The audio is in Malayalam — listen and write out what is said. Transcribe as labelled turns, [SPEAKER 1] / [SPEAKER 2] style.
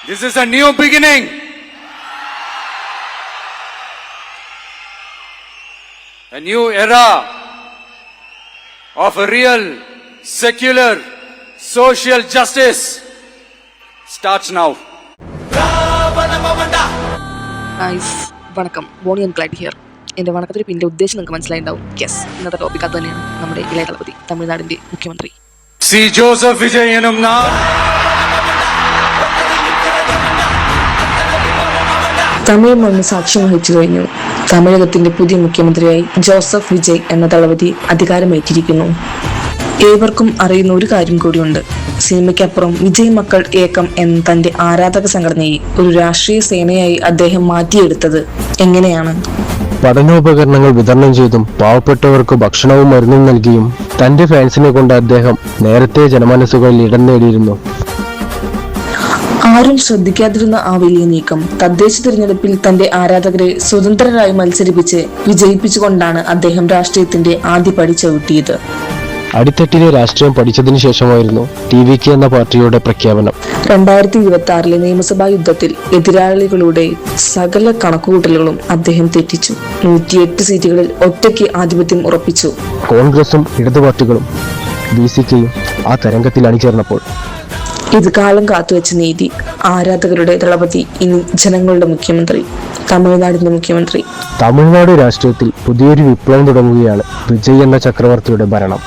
[SPEAKER 1] This is a new beginning. A new era of a real, secular, social justice starts now.
[SPEAKER 2] Guys വണക്കം, ബോണി ആൻഡ് ക്ലൈഡ് ഹിയർ. എൻ്റെ വണക്കത്തിന് പിന്നെ ഉദ്ദേശം നിങ്ങൾക്ക് മനസ്സിലായിട്ടുണ്ടാവും. യെസ്, ഇന്നത്തെ ടോപ്പിക് അത് തന്നെയാണ്. നമ്മുടെ ഇളയ ദളപതി, തമിഴ്നാടിൻ്റെ മുഖ്യമന്ത്രി
[SPEAKER 1] സി ജോസഫ് വിജയനും
[SPEAKER 2] തമിഴ് മണ്ണ് സാക്ഷ്യം വഹിച്ചു കഴിഞ്ഞു. തമിഴകത്തിന്റെ പുതിയ മുഖ്യമന്ത്രിയായി ജോസഫ് വിജയ് എന്ന ദളപതി അധികാരമേറ്റിരിക്കുന്നു. ഏവർക്കും അറിയുന്ന ഒരു കാര്യം കൂടിയുണ്ട്. സിനിമയ്ക്കപ്പുറം വിജയ് മക്കൾ ഏകം എന്ന തന്റെ ആരാധക സംഘടനയെ ഒരു രാഷ്ട്രീയ സേനയായി അദ്ദേഹം മാറ്റിയെടുത്തത് എങ്ങനെയാണ്?
[SPEAKER 3] പഠനോപകരണങ്ങൾ വിതരണം ചെയ്തും പാവപ്പെട്ടവർക്ക് ഭക്ഷണവും മരുന്നും നൽകിയും തന്റെ ഫാൻസിനെ കൊണ്ട് അദ്ദേഹം നേരത്തെ ജനമനസ്സുകളിൽ ഇടം നേടിയിരുന്നു.
[SPEAKER 2] ആരും ശ്രദ്ധിക്കാതിരുന്ന ആ വലിയ നീക്കം തദ്ദേശ തിരഞ്ഞെടുപ്പിൽ തന്റെ ആരാധകരെ സ്വതന്ത്രരായി മത്സരിപ്പിച്ച് വിജയിപ്പിച്ചുകൊണ്ടാണ് അദ്ദേഹം രാഷ്ട്രീയത്തിന്റെ ആദ്യ പടി ചവിട്ടിയത്.
[SPEAKER 3] അടിത്തട്ടിലെ രാഷ്ട്രീയം പഠിച്ചതിനു ശേഷമായിരുന്നു TVK എന്ന പാർട്ടിയുടെ പ്രഖ്യാപനം.
[SPEAKER 2] 2026 നിയമസഭാ യുദ്ധത്തിൽ എതിരാളികളുടെ സകല കണക്കുകൂട്ടലുകളും അദ്ദേഹം തെറ്റിച്ചു. 108 സീറ്റുകളിൽ ഒറ്റയ്ക്ക് ആധിപത്യം ഉറപ്പിച്ചു.
[SPEAKER 3] കോൺഗ്രസും ഇടതു പാർട്ടികളും BCKയും ആ തരംഗത്തിൽ അണിചേർന്നപ്പോൾ
[SPEAKER 2] ഇത് കാലം കാത്തുവെച്ച നീതി. ആരാധകരുടെ ദളപതി ഇനി ജനങ്ങളുടെ മുഖ്യമന്ത്രി, തമിഴ്നാടിന്റെ മുഖ്യമന്ത്രി.
[SPEAKER 3] തമിഴ്നാട് രാഷ്ട്രീയത്തിൽ പുതിയൊരു വിപ്ലവം തുടങ്ങുകയാണ് വിജയ് എന്ന ചക്രവർത്തിയുടെ ഭരണം.